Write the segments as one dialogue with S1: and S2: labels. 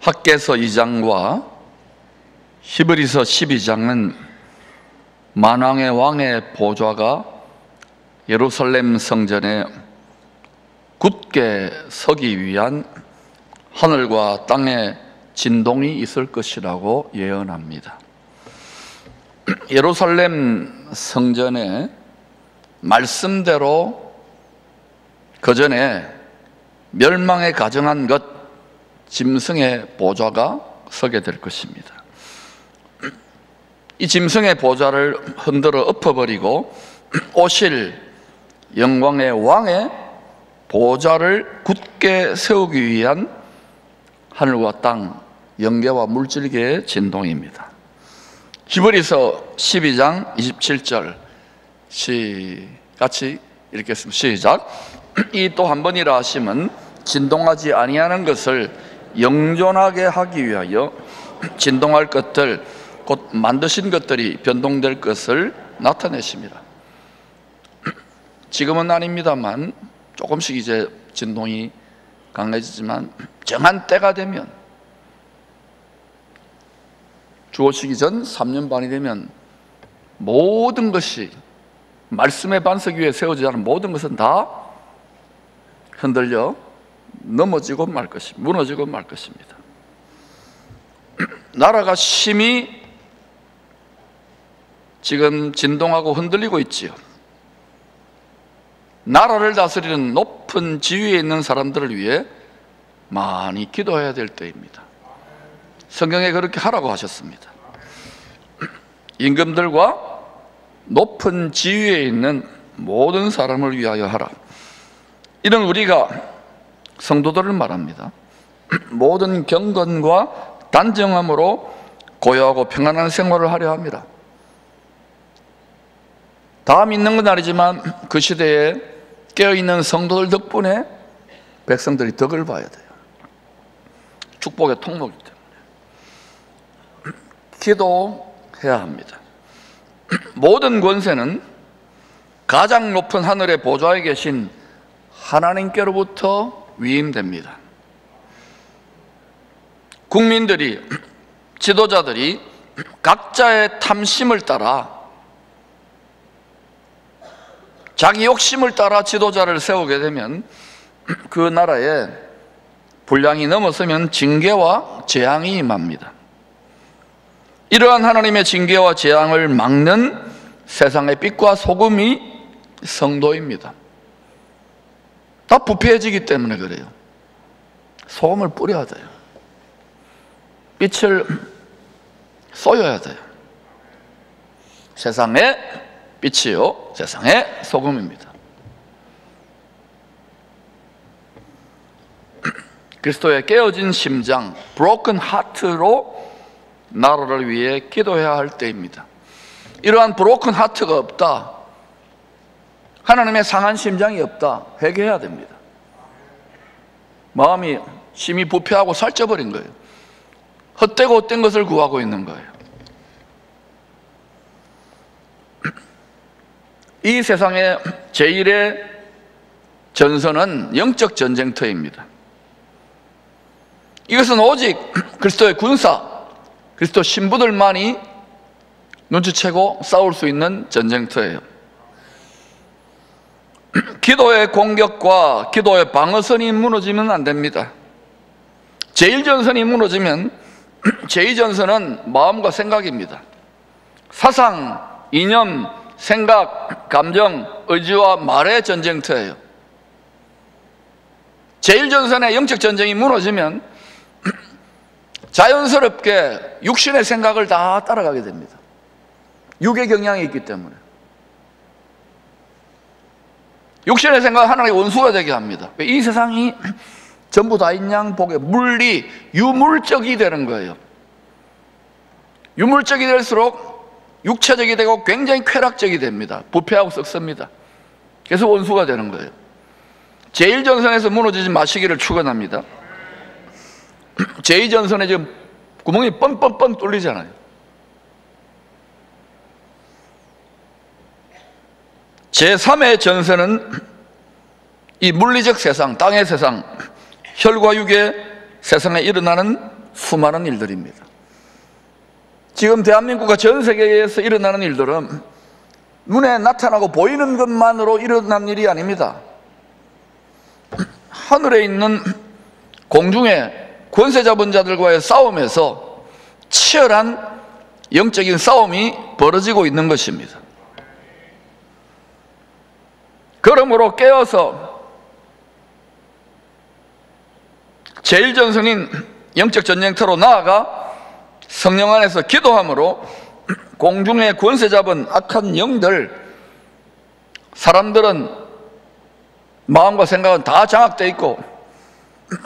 S1: 학개서 2장과 히브리서 12장은 만왕의 왕의 보좌가 예루살렘 성전에 굳게 서기 위한 하늘과 땅의 진동이 있을 것이라고 예언합니다. 예루살렘 성전에 말씀대로 그 전에 멸망에 가정한 것, 짐승의 보좌가 서게 될 것입니다. 이 짐승의 보좌를 흔들어 엎어버리고 오실 영광의 왕의 보좌를 굳게 세우기 위한 하늘과 땅, 영계와 물질계의 진동입니다. 히브리서 12장 27절 같이 읽겠습니다. 시작. 이 또 한 번이라 하심은 진동하지 아니하는 것을 영존하게 하기 위하여 진동할 것들 곧 만드신 것들이 변동될 것을 나타내십니다. 지금은 아닙니다만 조금씩 이제 진동이 강해지지만 정한 때가 되면, 주어지기 전 3년 반이 되면 모든 것이 말씀의 반석 위에 세워지지 않은 모든 것은 다 흔들려 넘어지고 말 것입니다. 무너지고 말 것입니다. 나라가 심히 지금 진동하고 흔들리고 있지요. 나라를 다스리는 높은 지위에 있는 사람들을 위해 많이 기도해야 될 때입니다. 성경에 그렇게 하라고 하셨습니다. 임금들과 높은 지위에 있는 모든 사람을 위하여 하라. 이는 우리가 성도들을 말합니다. 모든 경건과 단정함으로 고요하고 평안한 생활을 하려 합니다. 다 믿는 건 아니지만 그 시대에 깨어있는 성도들 덕분에 백성들이 덕을 봐야 돼요. 축복의 통로이기 때문에 기도해야 합니다. 모든 권세는 가장 높은 하늘의 보좌에 계신 하나님께로부터 위임됩니다. 국민들이, 지도자들이 각자의 탐심을 따라, 자기 욕심을 따라 지도자를 세우게 되면 그 나라에 분량이 넘어서면 징계와 재앙이 임합니다. 이러한 하나님의 징계와 재앙을 막는 세상의 빛과 소금이 성도입니다. 다 부패해지기 때문에 그래요. 소금을 뿌려야 돼요. 빛을 쏘여야 돼요. 세상의 빛이요, 세상의 소금입니다. 그리스도의 깨어진 심장, broken heart로 나라를 위해 기도해야 할 때입니다. 이러한 broken heart가 없다, 하나님의 상한 심장이 없다, 회개해야 됩니다. 마음이 심히 부패하고 살쪄버린 거예요. 헛되고 헛된 것을 구하고 있는 거예요. 이 세상의 제1의 전선은 영적 전쟁터입니다. 이것은 오직 그리스도의 군사, 그리스도 신부들만이 눈치채고 싸울 수 있는 전쟁터예요. 기도의 공격과 기도의 방어선이 무너지면 안 됩니다. 제1전선이 무너지면 제2전선은 마음과 생각입니다. 사상, 이념, 생각, 감정, 의지와 말의 전쟁터예요. 제1전선의 영적 전쟁이 무너지면 자연스럽게 육신의 생각을 다 따라가게 됩니다. 육의 경향이 있기 때문에. 육신의 생각은 하나님의 원수가 되게 합니다. 이 세상이 전부 다 인양 복에 물리, 유물적이 되는 거예요. 유물적이 될수록 육체적이 되고 굉장히 쾌락적이 됩니다. 부패하고 썩습니다. 그래서 원수가 되는 거예요. 제1전선에서 무너지지 마시기를 축원합니다. 제2전선에 지금 구멍이 뻥뻥뻥 뚫리잖아요. 제3의 전선은 이 물리적 세상, 땅의 세상, 혈과 육의 세상에 일어나는 수많은 일들입니다. 지금 대한민국과 전 세계에서 일어나는 일들은 눈에 나타나고 보이는 것만으로 일어난 일이 아닙니다. 하늘에 있는 공중의 권세 잡은 자들과의 싸움에서 치열한 영적인 싸움이 벌어지고 있는 것입니다. 그러므로 깨어서 제1전선인 영적 전쟁터로 나아가 성령 안에서 기도함으로 공중의 권세 잡은 악한 영들, 사람들은 마음과 생각은 다 장악되어 있고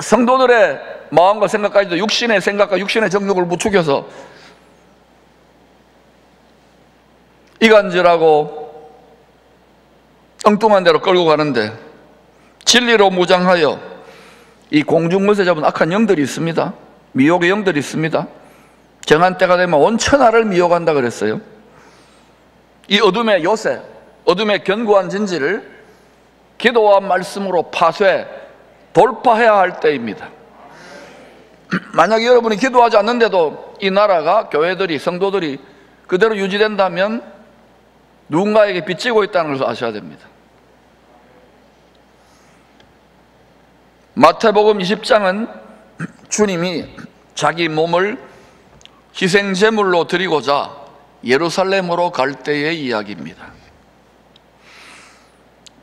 S1: 성도들의 마음과 생각까지도 육신의 생각과 육신의 정욕을 부추겨서 이간질하고 엉뚱한 데로 끌고 가는데, 진리로 무장하여 이 공중 권세 잡은 악한 영들이 있습니다. 미혹의 영들이 있습니다. 정한 때가 되면 온 천하를 미혹한다 그랬어요. 이 어둠의 요새, 어둠의 견고한 진지를 기도와 말씀으로 파쇄, 돌파해야 할 때입니다. 만약에 여러분이 기도하지 않는데도 이 나라가, 교회들이, 성도들이 그대로 유지된다면 누군가에게 빚지고 있다는 것을 아셔야 됩니다. 마태복음 20장은 주님이 자기 몸을 희생제물로 드리고자 예루살렘으로 갈 때의 이야기입니다.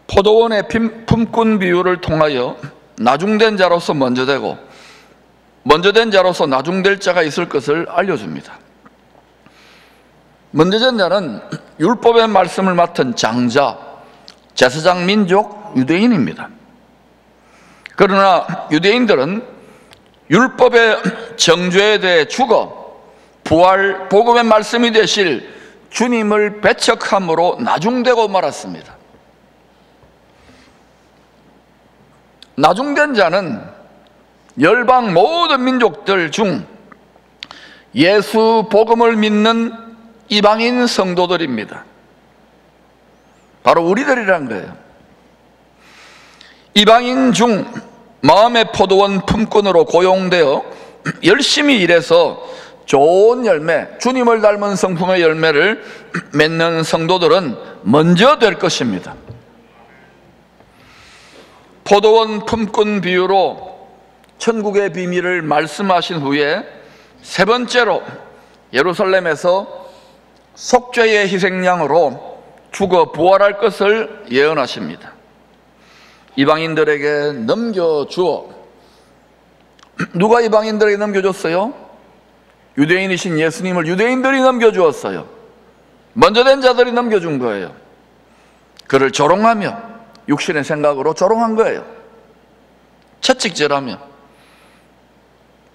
S1: 포도원의 품꾼 비유를 통하여 나중된 자로서 먼저 되고 먼저 된 자로서 나중될 자가 있을 것을 알려줍니다. 먼저 된 자는 율법의 말씀을 맡은 장자, 제사장 민족 유대인입니다. 그러나 유대인들은 율법의 정죄에 대해 죽어 부활 복음의 말씀이 되실 주님을 배척함으로 나중되고 말았습니다. 나중된 자는 열방 모든 민족들 중 예수 복음을 믿는 이방인 성도들입니다. 바로 우리들이란 거예요. 이방인 중 마음의 포도원 품꾼으로 고용되어 열심히 일해서 좋은 열매, 주님을 닮은 성품의 열매를 맺는 성도들은 먼저 될 것입니다. 포도원 품꾼 비유로 천국의 비밀을 말씀하신 후에 세 번째로 예루살렘에서 속죄의 희생양으로 죽어 부활할 것을 예언하십니다. 이방인들에게 넘겨주어, 누가 이방인들에게 넘겨줬어요? 유대인이신 예수님을 유대인들이 넘겨주었어요. 먼저 된 자들이 넘겨준 거예요. 그를 조롱하며 육신의 생각으로 조롱한 거예요. 채찍질하며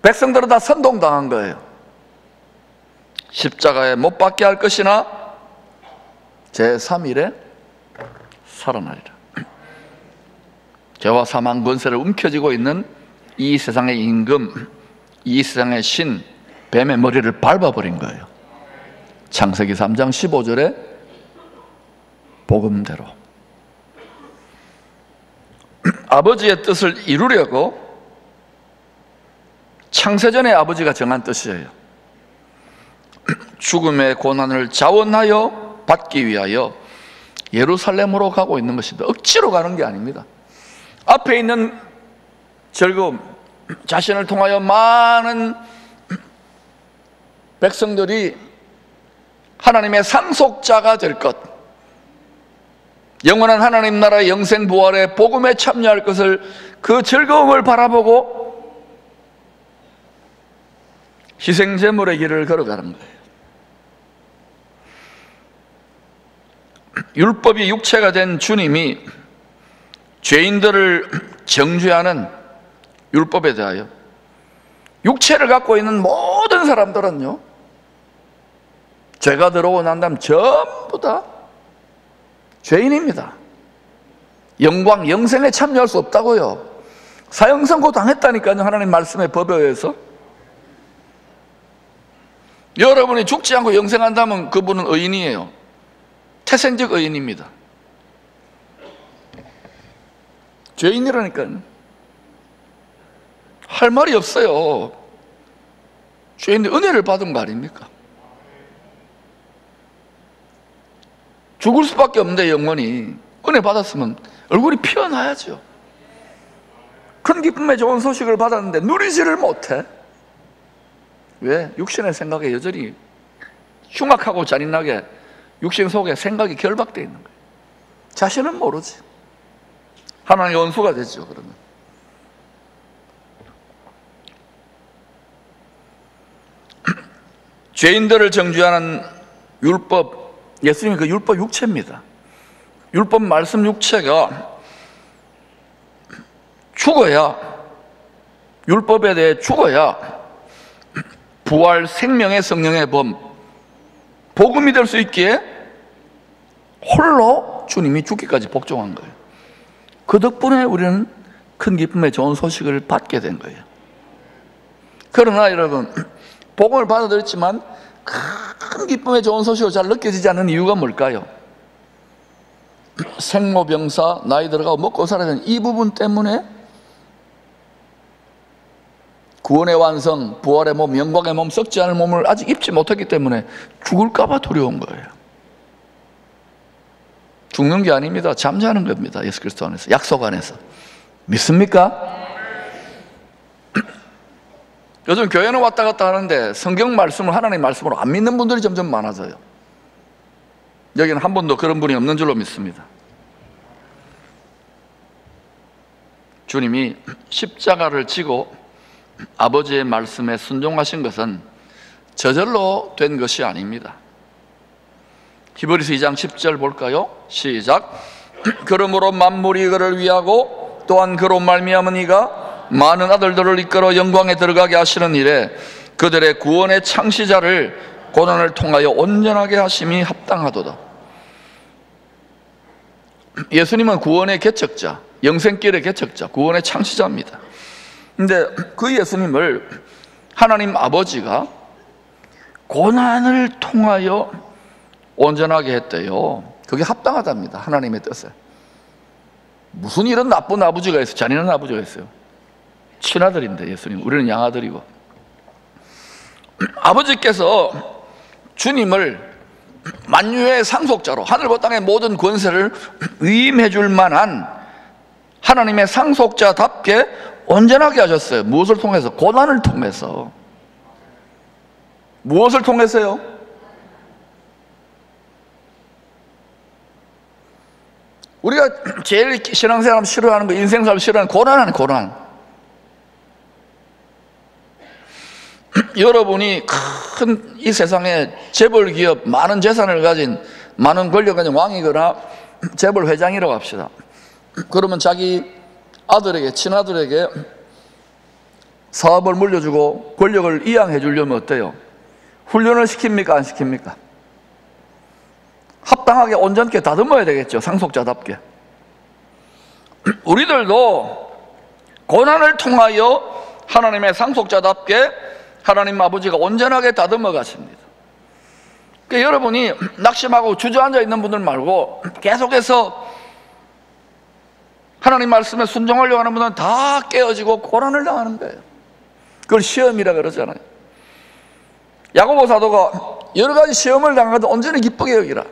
S1: 백성들은 다 선동당한 거예요. 십자가에 못 박게 할 것이나 제3일에 살아나리라. 죄와 사망 권세를 움켜쥐고 있는 이 세상의 임금, 이 세상의 신 뱀의 머리를 밟아버린 거예요. 창세기 3장 15절에 복음대로 아버지의 뜻을 이루려고 창세전에 아버지가 정한 뜻이에요. 죽음의 고난을 자원하여 받기 위하여 예루살렘으로 가고 있는 것입니다. 억지로 가는 게 아닙니다. 앞에 있는 즐거움, 자신을 통하여 많은 백성들이 하나님의 상속자가 될 것, 영원한 하나님 나라의 영생 부활의 복음에 참여할 것을, 그 즐거움을 바라보고 희생제물의 길을 걸어가는 거예요. 율법이 육체가 된 주님이 죄인들을 정죄하는 율법에 대하여 육체를 갖고 있는 모든 사람들은요, 죄가 들어오고 난 다음 전부 다 죄인입니다. 영광, 영생에 참여할 수 없다고요. 사형선고 당했다니까요, 하나님 말씀의 법에 의해서. 여러분이 죽지 않고 영생한다면 그분은 의인이에요. 태생적 의인입니다. 죄인이라니까요. 할 말이 없어요. 죄인들 은혜를 받은 거 아닙니까? 죽을 수밖에 없는데 영원히 은혜 받았으면 얼굴이 피어나야죠. 큰 기쁨의 좋은 소식을 받았는데 누리지를 못해. 왜? 육신의 생각에 여전히 흉악하고 잔인하게 육신 속에 생각이 결박되어 있는 거예요. 자신은 모르지. 하나님의 원수가 되죠. 그러면 죄인들을 정죄하는 율법, 예수님이 그 율법 육체입니다. 율법 말씀 육체가 죽어야, 율법에 대해 죽어야 부활 생명의 성령의 범, 복음이 될 수 있기에 홀로 주님이 죽기까지 복종한 거예요. 그 덕분에 우리는 큰 기쁨의 좋은 소식을 받게 된 거예요. 그러나 여러분, 복음을 받아들였지만 큰 기쁨의 좋은 소식을 잘 느껴지지 않는 이유가 뭘까요? 생로병사, 나이 들어가고 먹고 살아야 되는 이 부분 때문에 구원의 완성, 부활의 몸, 영광의 몸, 썩지 않을 몸을 아직 입지 못했기 때문에 죽을까 봐 두려운 거예요. 죽는 게 아닙니다. 잠자는 겁니다. 예수 그리스도 안에서, 약속 안에서. 믿습니까? 요즘 교회는 왔다 갔다 하는데 성경 말씀을 하나님의 말씀으로 안 믿는 분들이 점점 많아져요. 여기는 한 번도 그런 분이 없는 줄로 믿습니다. 주님이 십자가를 지고 아버지의 말씀에 순종하신 것은 저절로 된 것이 아닙니다. 히브리서 2장 10절 볼까요? 시작. 그러므로 만물이 그를 위하고 또한 그로 말미암은 이가 많은 아들들을 이끌어 영광에 들어가게 하시는 일에 그들의 구원의 창시자를 고난을 통하여 온전하게 하심이 합당하도다. 예수님은 구원의 개척자, 영생길의 개척자, 구원의 창시자입니다. 근데 그 예수님을 하나님 아버지가 고난을 통하여 온전하게 했대요. 그게 합당하답니다. 하나님의 뜻에. 무슨 이런 나쁜 아버지가 있어요? 잔인한 아버지가 있어요. 친아들인데 예수님, 우리는 양아들이고. 아버지께서 주님을 만유의 상속자로 하늘과 땅의 모든 권세를 위임해 줄 만한 하나님의 상속자답게 온전하게 하셨어요. 무엇을 통해서? 고난을 통해서. 무엇을 통해서요? 우리가 제일 신앙생활 싫어하는 거, 인생살을 싫어하는 고난은 고난. 여러분이 큰 이 세상에 재벌 기업, 많은 재산을 가진, 많은 권력을 가진 왕이거나 재벌 회장이라고 합시다. 그러면 자기 아들에게, 친아들에게 사업을 물려주고 권력을 이양해 주려면 어때요? 훈련을 시킵니까? 안 시킵니까? 합당하게 온전케 다듬어야 되겠죠. 상속자답게. 우리들도 고난을 통하여 하나님의 상속자답게 하나님 아버지가 온전하게 다듬어 가십니다. 그러니까 여러분이 낙심하고 주저앉아 있는 분들 말고 계속해서 하나님 말씀에 순종하려고 하는 분들은 다 깨어지고 고난을 당하는 거예요. 그걸 시험이라 그러잖아요. 야고보 사도가 여러 가지 시험을 당하도 온전히 기쁘게 여기라.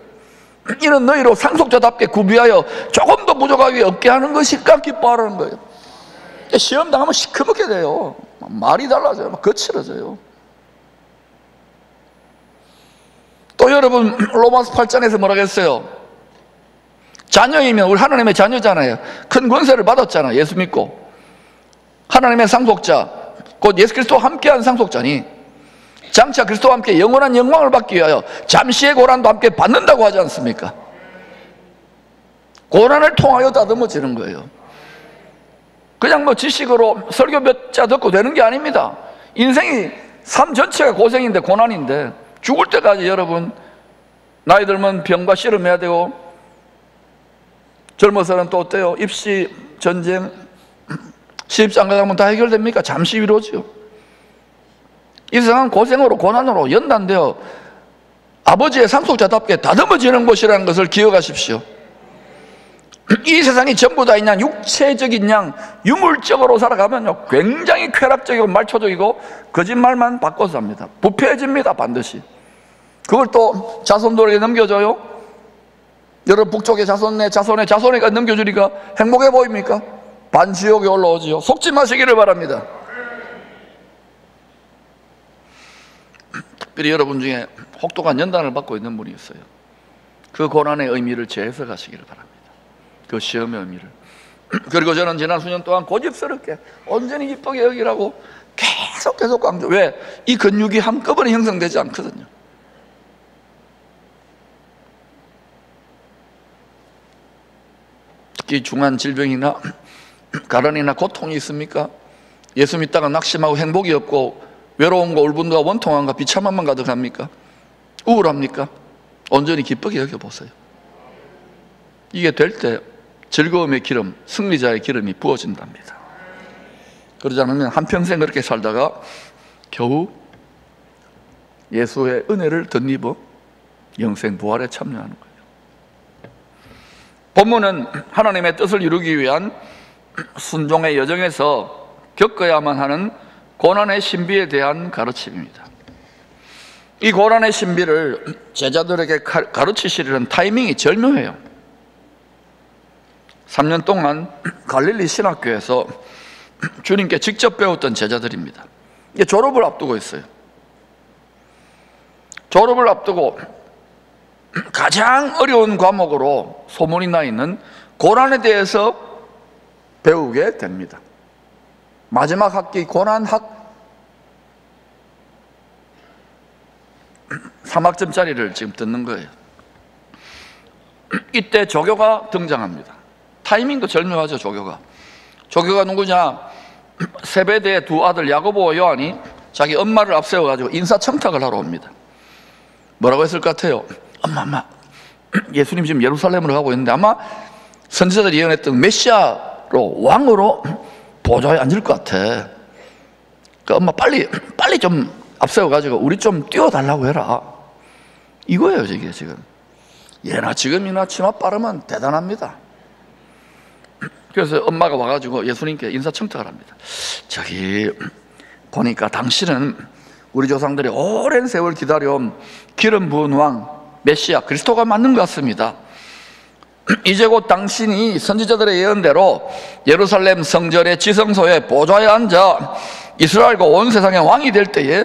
S1: 이는 너희로 상속자답게 구비하여 조금 더 부족하게 없게 하는 것일까 기뻐하라는 거예요. 시험 당하면 시커멓게 돼요. 말이 달라져요. 막 거칠어져요. 또 여러분 로마서 8장에서 뭐라고 했어요? 자녀이면, 우리 하나님의 자녀잖아요. 큰 권세를 받았잖아요. 예수 믿고 하나님의 상속자, 곧 예수 그리스도와 함께한 상속자니 장차 그리스도와 함께 영원한 영광을 받기 위하여 잠시의 고난도 함께 받는다고 하지 않습니까? 고난을 통하여 다듬어지는 거예요. 그냥 뭐 지식으로 설교 몇 자 듣고 되는 게 아닙니다. 인생이 삶 전체가 고생인데, 고난인데, 죽을 때까지 여러분 나이 들면 병과 씨름해야 되고, 젊어서는 또 어때요? 입시, 전쟁, 시집장가 가면 다 해결됩니까? 잠시 위로죠. 이 세상은 고생으로, 고난으로 연단되어 아버지의 상속자답게 다듬어지는 곳이라는 것을 기억하십시오. 이 세상이 전부 다 그냥 육체적인 양 유물적으로 살아가면요 굉장히 쾌락적이고 말초적이고 거짓말만 바꿔서 합니다. 부패해집니다. 반드시. 그걸 또 자손들에게 넘겨줘요. 여러분 북쪽의 자손에가 넘겨주니까 행복해 보입니까? 반지옥에 올라오지요. 속지 마시기를 바랍니다. 특별히 여러분 중에 혹독한 연단을 받고 있는 분이 있어요. 그 고난의 의미를 재해석하시기를 바랍니다. 그 시험의 의미를. 그리고 저는 지난 수년 동안 고집스럽게 온전히 기쁘게 여기라고 계속 강조. 왜? 이 근육이 한꺼번에 형성되지 않거든요. 특히 중한 질병이나 가난이나 고통이 있습니까? 예수 믿다가 낙심하고 행복이 없고 외로움과 울분과 원통함과 비참함만 가득합니까? 우울합니까? 온전히 기쁘게 여겨보세요. 이게 될 때 즐거움의 기름, 승리자의 기름이 부어진답니다. 그러지 않으면 한평생 그렇게 살다가 겨우 예수의 은혜를 덧입어 영생 부활에 참여하는 거예요. 본문은 하나님의 뜻을 이루기 위한 순종의 여정에서 겪어야만 하는 고난의 신비에 대한 가르침입니다. 이 고난의 신비를 제자들에게 가르치시려는 타이밍이 절묘해요. 3년 동안 갈릴리 신학교에서 주님께 직접 배웠던 제자들입니다. 이게 졸업을 앞두고 있어요. 졸업을 앞두고 가장 어려운 과목으로 소문이 나 있는 고난에 대해서 배우게 됩니다. 마지막 학기 고난학 3학점짜리를 지금 듣는 거예요. 이때 조교가 등장합니다. 타이밍도 절묘하죠. 조교가 누구냐? 세베대의 두 아들 야고보와 요한이 자기 엄마를 앞세워가지고 인사청탁을 하러 옵니다. 뭐라고 했을 것 같아요? 엄마 예수님 지금 예루살렘으로 가고 있는데 아마 선지자들이 예언했던 메시아로 왕으로 보좌에 앉을 것 같아. 그 엄마 빨리 좀 앞세워가지고 우리 좀 띄워달라고 해라. 이거예요. 이게 지금 예나 지금이나 치마 빠르면 대단합니다. 그래서 엄마가 와가지고 예수님께 인사청탁을 합니다. 저기 보니까 당신은 우리 조상들이 오랜 세월 기다려온 기름 부은 왕 메시아 그리스도가 맞는 것 같습니다. 이제 곧 당신이 선지자들의 예언대로 예루살렘 성전의 지성소에 보좌에 앉아 이스라엘과 온 세상의 왕이 될 때에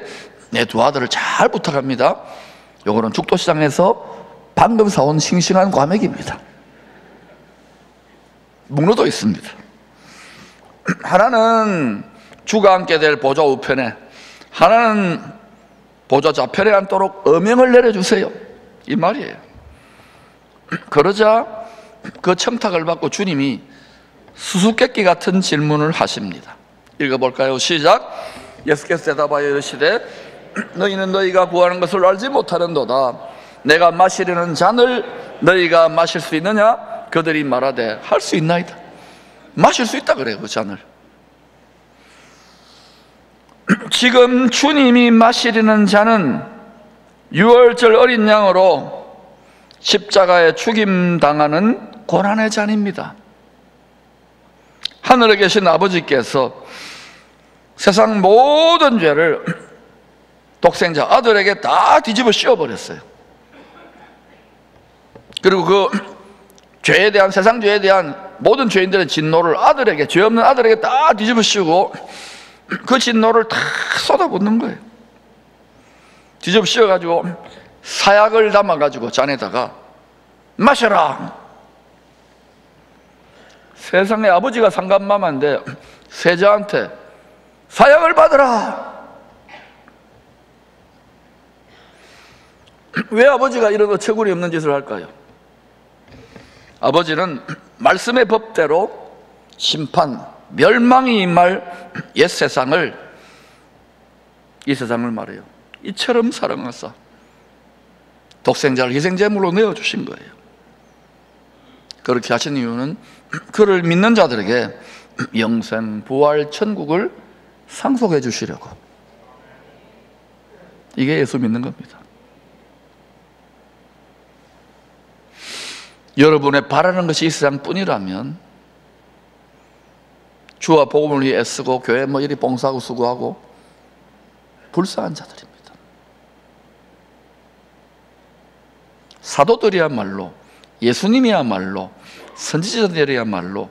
S1: 내 두 아들을 잘 부탁합니다. 요거는 죽도시장에서 방금 사온 싱싱한 과메기입니다. 묵로도 있습니다. 하나는 주가 앉게 될 보좌 우편에, 하나는 보좌 좌편에 앉도록 어명을 내려주세요. 이 말이에요. 그러자 그 청탁을 받고 주님이 수수께끼 같은 질문을 하십니다. 읽어볼까요? 시작. 예수께서 대답하여 이르시되 너희는 너희가 구하는 것을 알지 못하는도다. 내가 마시려는 잔을 너희가 마실 수 있느냐? 그들이 말하되 할 수 있나이다. 마실 수 있다 그래요. 그 잔을. 지금 주님이 마시려는 잔은 유월절 어린 양으로 십자가에 죽임당하는 고난의 잔입니다. 하늘에 계신 아버지께서 세상 모든 죄를 독생자 아들에게 다 뒤집어 씌워버렸어요. 그리고 그 죄에 대한, 세상 죄에 대한 모든 죄인들의 진노를 아들에게, 죄 없는 아들에게 다 뒤집어 씌우고 그 진노를 다 쏟아붓는 거예요. 뒤집어 씌워가지고 사약을 담아가지고 잔에다가 마셔라. 세상에 아버지가 상감마마인데 세자한테 사약을 받으라. 왜 아버지가 이런 어처구니 없는 짓을 할까요? 아버지는 말씀의 법대로 심판, 멸망이 임할 옛 세상을, 이 세상을 말해요, 이처럼 사랑하사 독생자를 희생제물로 내어주신 거예요. 그렇게 하신 이유는 그를 믿는 자들에게 영생, 부활, 천국을 상속해 주시려고. 이게 예수 믿는 겁니다. 여러분의 바라는 것이 이 세상뿐이라면 주와 복음을 위해 애쓰고 교회 이리 봉사하고 수고하고 불쌍한 자들입니다. 사도들이야말로, 예수님이야말로, 선지자들이야말로,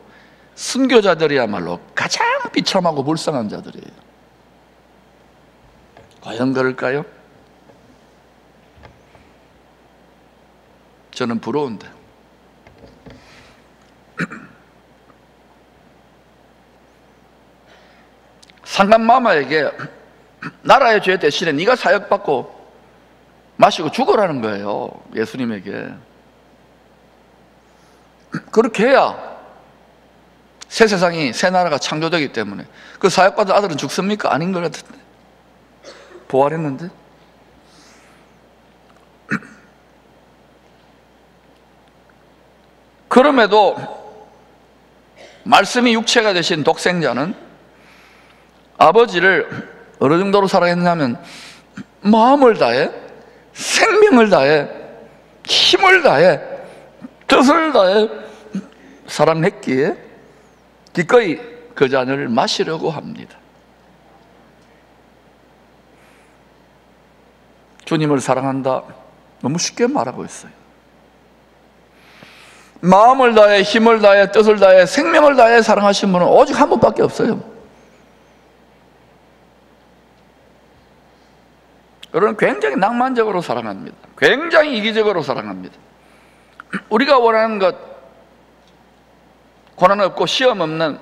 S1: 순교자들이야말로 가장 비참하고 불쌍한 자들이에요. 과연 그럴까요? 저는 부러운데. 상간마마에게 나라의 죄 대신에 네가 사역받고 마시고 죽으라는 거예요. 예수님에게. 그렇게 해야 새 세상이, 새 나라가 창조되기 때문에. 그 사역받은 아들은 죽습니까? 아닌 것 같은데. 부활했는데. 그럼에도 말씀이 육체가 되신 독생자는 아버지를 어느 정도로 사랑했냐면 마음을 다해, 생명을 다해, 힘을 다해, 뜻을 다해 사랑했기에 기꺼이 그 잔을 마시려고 합니다. 주님을 사랑한다, 너무 쉽게 말하고 있어요. 마음을 다해, 힘을 다해, 뜻을 다해, 생명을 다해 사랑하신 분은 오직 한 분밖에 없어요. 여러분, 굉장히 낭만적으로 사랑합니다. 굉장히 이기적으로 사랑합니다. 우리가 원하는 것, 고난 없고 시험 없는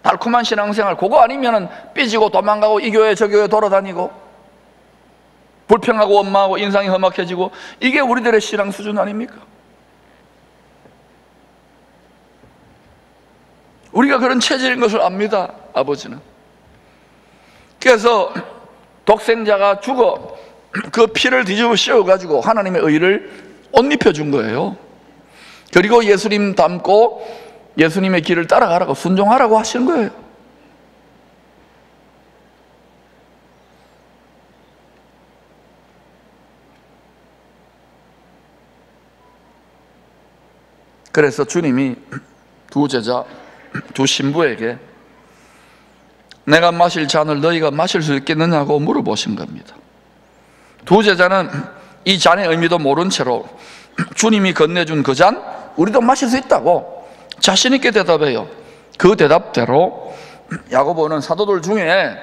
S1: 달콤한 신앙생활, 그거 아니면 삐지고 도망가고 이 교회 저 교회 돌아다니고 불평하고 원망하고 인상이 험악해지고, 이게 우리들의 신앙 수준 아닙니까? 우리가 그런 체질인 것을 압니다, 아버지는. 그래서 독생자가 죽어 그 피를 뒤집어 씌워가지고 하나님의 의를 옷 입혀준 거예요. 그리고 예수님 닮고 예수님의 길을 따라가라고, 순종하라고 하시는 거예요. 그래서 주님이 두 제자, 두 신부에게 내가 마실 잔을 너희가 마실 수 있겠느냐고 물어보신 겁니다. 두 제자는 이 잔의 의미도 모른 채로 주님이 건네준 그 잔, 우리도 마실 수 있다고 자신 있게 대답해요. 그 대답대로 야고보는 사도들 중에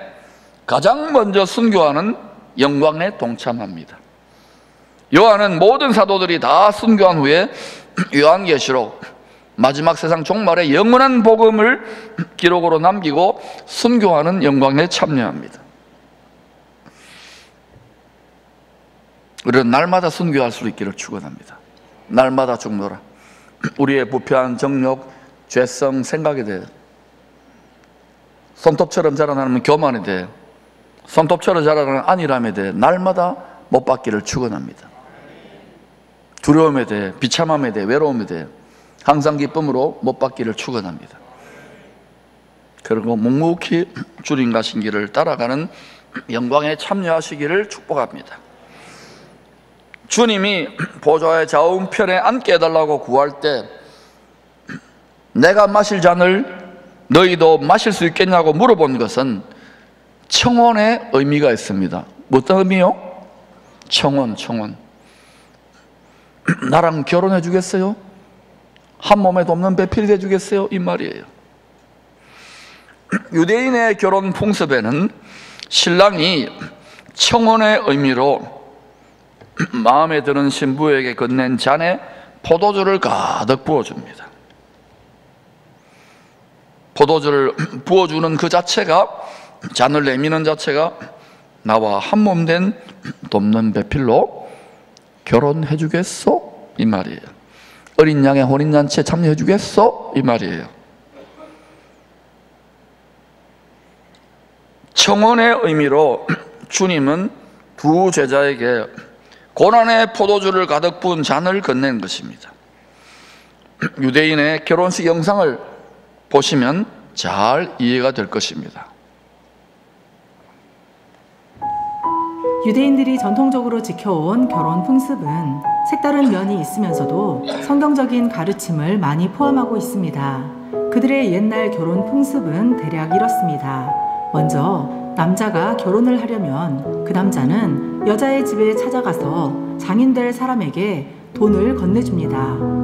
S1: 가장 먼저 순교하는 영광에 동참합니다. 요한은 모든 사도들이 다 순교한 후에 요한계시록 마지막 세상 종말에 영원한 복음을 기록으로 남기고 순교하는 영광에 참여합니다. 우리는 날마다 순교할 수 있기를 축원합니다. 날마다 죽노라. 우리의 부패한 정욕, 죄성, 생각에 대해 손톱처럼 자라나는 교만에 대해, 손톱처럼 자라나는 안일함에 대해 날마다 못 받기를 축원합니다. 두려움에 대해, 비참함에 대해, 외로움에 대해 항상 기쁨으로 못 받기를 축원합니다. 그리고 묵묵히 주님 가신 길을 따라가는 영광에 참여하시기를 축복합니다. 주님이 보좌의 좌우편에 앉게 해달라고 구할 때 내가 마실 잔을 너희도 마실 수 있겠냐고 물어본 것은 청혼의 의미가 있습니다. 어떤 의미요? 청혼. 나랑 결혼해 주겠어요? 한 몸에 돕는 배필이 돼 주겠어요? 이 말이에요. 유대인의 결혼 풍습에는 신랑이 청혼의 의미로 마음에 드는 신부에게 건넨 잔에 포도주를 가득 부어줍니다. 포도주를 부어주는 그 자체가, 잔을 내미는 자체가 나와 한 몸 된 돕는 배필로 결혼해 주겠소? 이 말이에요. 어린 양의 혼인잔치에 참여해 주겠소? 이 말이에요. 청혼의 의미로 주님은 두 제자에게 고난의 포도주를 가득 부은 잔을 건넨 것입니다. 유대인의 결혼식 영상을 보시면 잘 이해가 될 것입니다.
S2: 유대인들이 전통적으로 지켜온 결혼 풍습은 색다른 면이 있으면서도 성경적인 가르침을 많이 포함하고 있습니다. 그들의 옛날 결혼 풍습은 대략 이렇습니다. 먼저 남자가 결혼을 하려면 그 남자는 여자의 집에 찾아가서 장인될 사람에게 돈을 건네줍니다.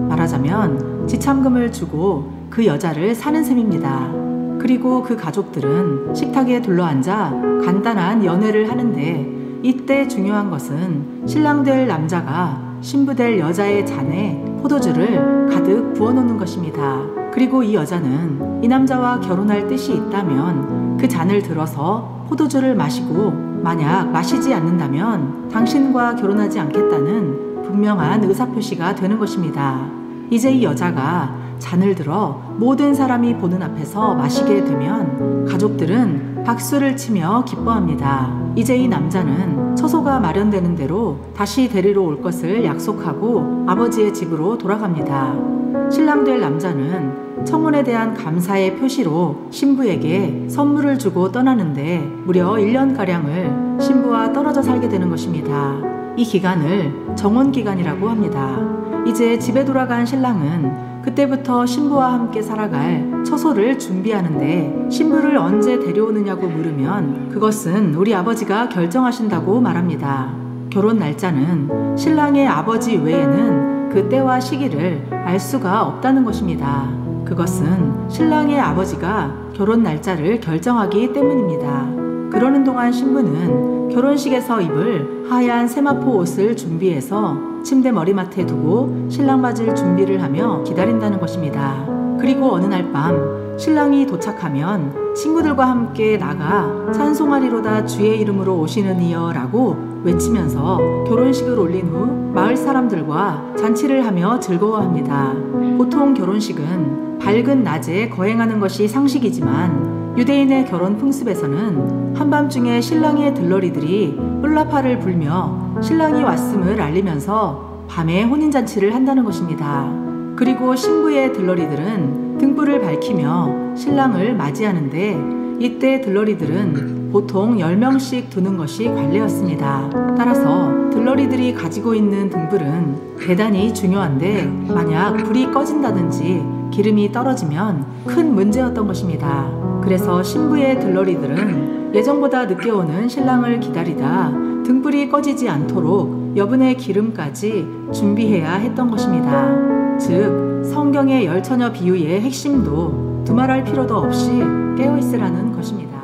S2: 말하자면 지참금을 주고 그 여자를 사는 셈입니다. 그리고 그 가족들은 식탁에 둘러앉아 간단한 연회를 하는데, 이때 중요한 것은 신랑 될 남자가 신부 될 여자의 잔에 포도주를 가득 부어놓는 것입니다. 그리고 이 여자는 이 남자와 결혼할 뜻이 있다면 그 잔을 들어서 포도주를 마시고, 만약 마시지 않는다면 당신과 결혼하지 않겠다는 분명한 의사표시가 되는 것입니다. 이제 이 여자가 잔을 들어 모든 사람이 보는 앞에서 마시게 되면 가족들은 박수를 치며 기뻐합니다. 이제 이 남자는 처소가 마련되는 대로 다시 데리러 올 것을 약속하고 아버지의 집으로 돌아갑니다. 신랑 될 남자는 청혼에 대한 감사의 표시로 신부에게 선물을 주고 떠나는데, 무려 1년가량을 신부와 떨어져 살게 되는 것입니다. 이 기간을 정혼기간이라고 합니다. 이제 집에 돌아간 신랑은 그때부터 신부와 함께 살아갈 처소를 준비하는데, 신부를 언제 데려오느냐고 물으면 그것은 우리 아버지가 결정하신다고 말합니다. 결혼 날짜는 신랑의 아버지 외에는 그 때와 시기를 알 수가 없다는 것입니다. 그것은 신랑의 아버지가 결혼 날짜를 결정하기 때문입니다. 그러는 동안 신부는 결혼식에서 입을 하얀 세마포 옷을 준비해서 침대 머리맡에 두고 신랑 맞을 준비를 하며 기다린다는 것입니다. 그리고 어느 날 밤 신랑이 도착하면 친구들과 함께 나가 찬송하리로다 주의 이름으로 오시는 이여 라고 외치면서 결혼식을 올린 후 마을 사람들과 잔치를 하며 즐거워합니다. 보통 결혼식은 밝은 낮에 거행하는 것이 상식이지만, 유대인의 결혼 풍습에서는 한밤중에 신랑의 들러리들이 뿔라파를 불며 신랑이 왔음을 알리면서 밤에 혼인잔치를 한다는 것입니다. 그리고 신부의 들러리들은 등불을 밝히며 신랑을 맞이하는데, 이때 들러리들은 보통 10명씩 두는 것이 관례였습니다. 따라서 들러리들이 가지고 있는 등불은 대단히 중요한데, 만약 불이 꺼진다든지 기름이 떨어지면 큰 문제였던 것입니다. 그래서 신부의 들러리들은 예정보다 늦게 오는 신랑을 기다리다 등불이 꺼지지 않도록 여분의 기름까지 준비해야 했던 것입니다. 즉, 성경의 열처녀 비유의 핵심도 두말할 필요도 없이 깨어있으라는 것입니다.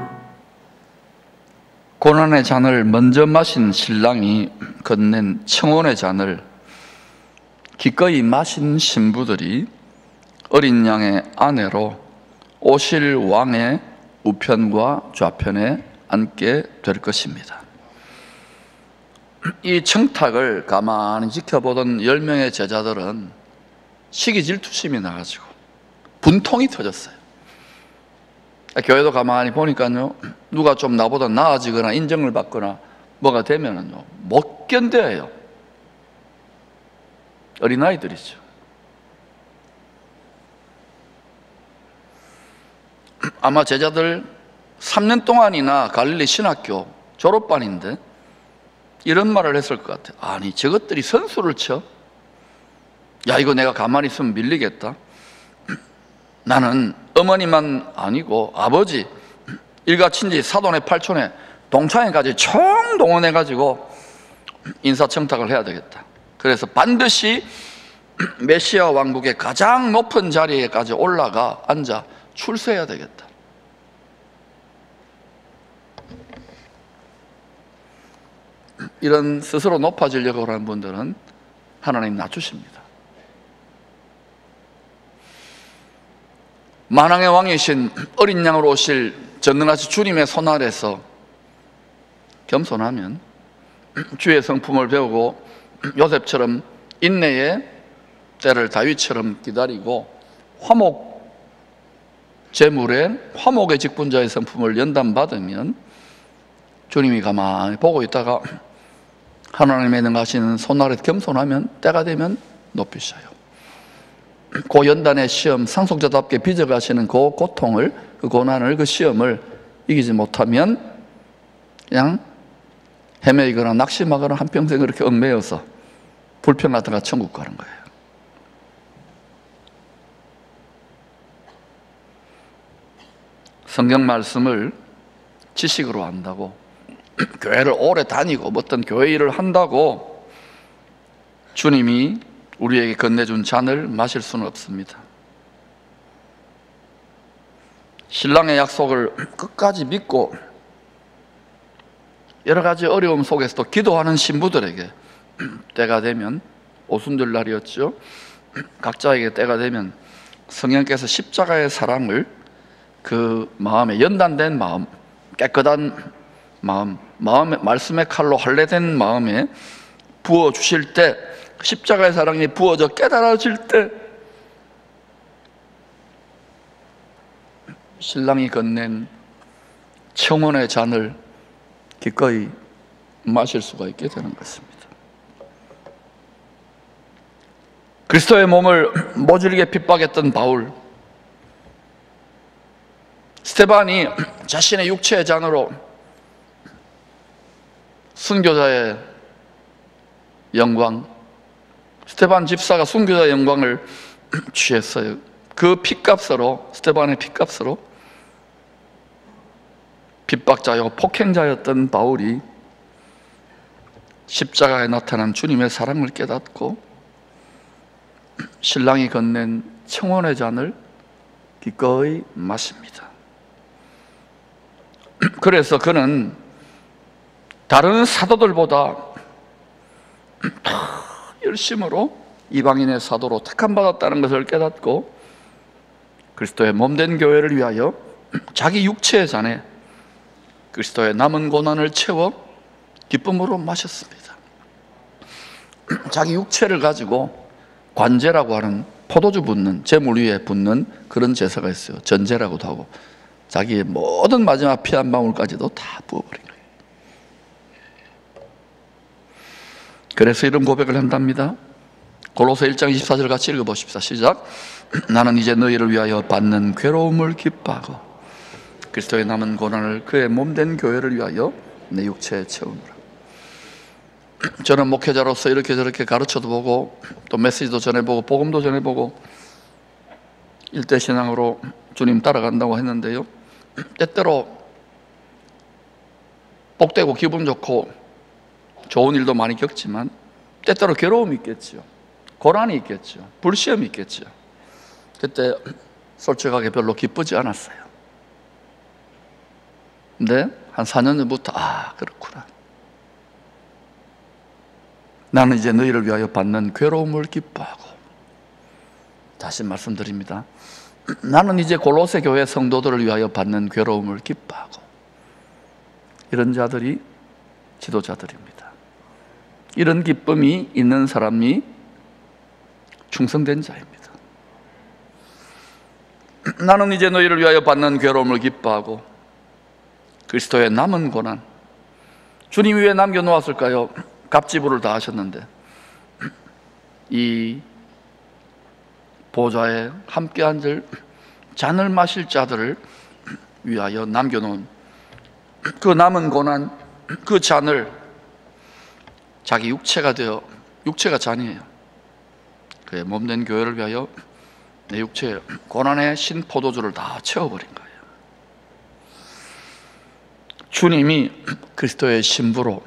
S1: 고난의 잔을 먼저 마신 신랑이 건넨 청혼의 잔을 기꺼이 마신 신부들이 어린 양의 아내로 오실 왕의 우편과 좌편에 앉게 될 것입니다. 이 청탁을 가만히 지켜보던 10명의 제자들은 시기질투심이 나가지고 분통이 터졌어요. 교회도 가만히 보니까요, 누가 좀 나보다 나아지거나 인정을 받거나 뭐가 되면은요 못 견뎌요. 어린아이들이죠. 아마 제자들 3년 동안이나 갈릴리 신학교 졸업반인데 이런 말을 했을 것 같아요. 아니, 저것들이 선수를 쳐? 야, 이거 내가 가만히 있으면 밀리겠다. 나는 어머니만 아니고 아버지, 일가친지, 사돈의 팔촌의 동창회까지 총동원해가지고 인사청탁을 해야 되겠다. 그래서 반드시 메시아 왕국의 가장 높은 자리에까지 올라가 앉아 출세해야 되겠다. 이런 스스로 높아지려고 하는 분들은 하나님 낮추십니다. 만왕의 왕이신 어린 양으로 오실 전능하신 주님의 손 아래서 겸손하면 주의 성품을 배우고 요셉처럼 인내의 때를 다윗처럼 기다리고 화목 제물에 화목의 직분자의 성품을 연단받으면 주님이 가만히 보고 있다가 하나님의 능하신 손 아래 겸손하면 때가 되면 높이셔요. 그 연단의 시험, 상속자답게 빚어가시는 그 고통을, 그 고난을, 그 시험을 이기지 못하면 그냥 헤매이거나 낙심하거나 한평생 그렇게 얽매여서 불평하다가 천국 가는 거예요. 성경 말씀을 지식으로 안다고, 교회를 오래 다니고 어떤 교회 일을 한다고 주님이 우리에게 건네준 잔을 마실 수는 없습니다. 신랑의 약속을 끝까지 믿고 여러 가지 어려움 속에서도 기도하는 신부들에게 때가 되면, 오순절 날이었죠, 각자에게 때가 되면 성령께서 십자가의 사랑을 그 마음에, 연단된 마음, 깨끗한 마음, 말씀의 칼로 할례된 마음에 부어주실 때, 십자가의 사랑이 부어져 깨달아질 때 신랑이 건넨 청혼의 잔을 기꺼이 마실 수가 있게 되는 것입니다. 그리스도의 몸을 모질게 핍박했던 바울, 스데반이 자신의 육체의 잔으로 순교자의 영광, 스데반 집사가 순교자의 영광을 취했어요. 그 핏값으로, 스데반의 핏값으로 핍박자요 폭행자였던 바울이 십자가에 나타난 주님의 사랑을 깨닫고 신랑이 건넨 청혼의 잔을 기꺼이 마십니다. 그래서 그는 다른 사도들보다 더 열심으로 이방인의 사도로 택함받았다는 것을 깨닫고 그리스도의 몸된 교회를 위하여 자기 육체의 잔에 그리스도의 남은 고난을 채워 기쁨으로 마셨습니다. 자기 육체를 가지고 관제라고 하는 포도주 붓는, 제물 위에 붓는 그런 제사가 있어요. 전제라고도 하고, 자기의 모든 마지막 피 한 방울까지도 다 부어버린 거예요. 그래서 이런 고백을 한답니다. 골로새 1장 24절 같이 읽어보십시다. 시작. 나는 이제 너희를 위하여 받는 괴로움을 기뻐하고 그리스도의 남은 고난을 그의 몸된 교회를 위하여 내 육체에 채우노라. 저는 목회자로서 이렇게 저렇게 가르쳐도 보고 또 메시지도 전해보고 복음도 전해보고 일대신앙으로 주님 따라간다고 했는데요, 때때로 복되고 기분 좋고 좋은 일도 많이 겪지만 때때로 괴로움이 있겠죠, 고난이 있겠죠, 불시험이 있겠죠. 그때 솔직하게 별로 기쁘지 않았어요. 근데 한 4년 전부터 그렇구나, 나는 이제 너희를 위하여 받는 괴로움을 기뻐하고, 다시 말씀드립니다, 나는 이제 골로새 교회 성도들을 위하여 받는 괴로움을 기뻐하고, 이런 자들이 지도자들입니다. 이런 기쁨이 있는 사람이 충성된 자입니다. 나는 이제 너희를 위하여 받는 괴로움을 기뻐하고 그리스도의 남은 고난, 주님이 왜 남겨놓았을까요? 갑지부를 다 하셨는데 이 보좌에 함께 앉을 잔을 마실 자들을 위하여 남겨놓은 그 남은 고난, 그 잔을 자기 육체가 되어, 육체가 잔이에요, 그의 몸된 교회를 위하여 내 육체에 고난의 신 포도주를 다 채워버린 거예요. 주님이 그리스도의 신부로,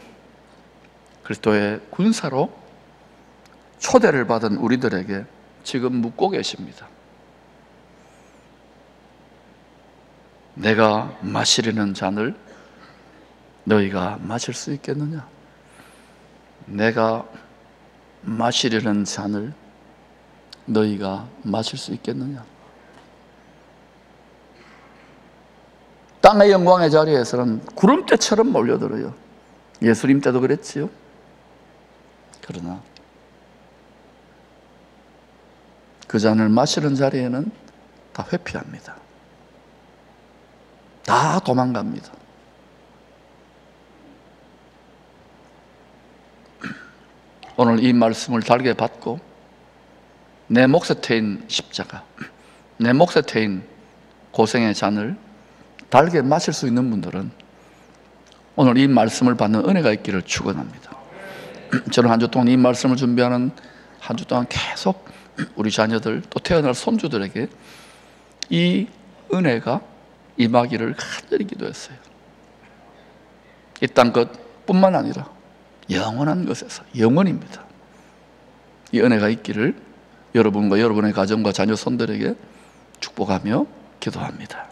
S1: 그리스도의 군사로 초대를 받은 우리들에게 지금 묻고 계십니다. 내가 마시려는 잔을 너희가 마실 수 있겠느냐? 내가 마시려는 잔을 너희가 마실 수 있겠느냐? 땅의 영광의 자리에서는 구름대처럼 몰려들어요. 예수님 때도 그랬지요. 그러나 그 잔을 마시는 자리에는 다 회피합니다. 다 도망갑니다. 오늘 이 말씀을 달게 받고 내 몫에 태인 십자가, 내 몫에 태인 고생의 잔을 달게 마실 수 있는 분들은 오늘 이 말씀을 받는 은혜가 있기를 축원합니다. 저는 한 주 동안 이 말씀을 준비하는 한 주 동안 계속 우리 자녀들 또 태어날 손주들에게 이 은혜가 임하기를 간절히 기도했어요. 이 땅 것뿐만 아니라 영원한 것에서, 영원입니다. 이 은혜가 있기를 여러분과 여러분의 가정과 자녀 손들에게 축복하며 기도합니다.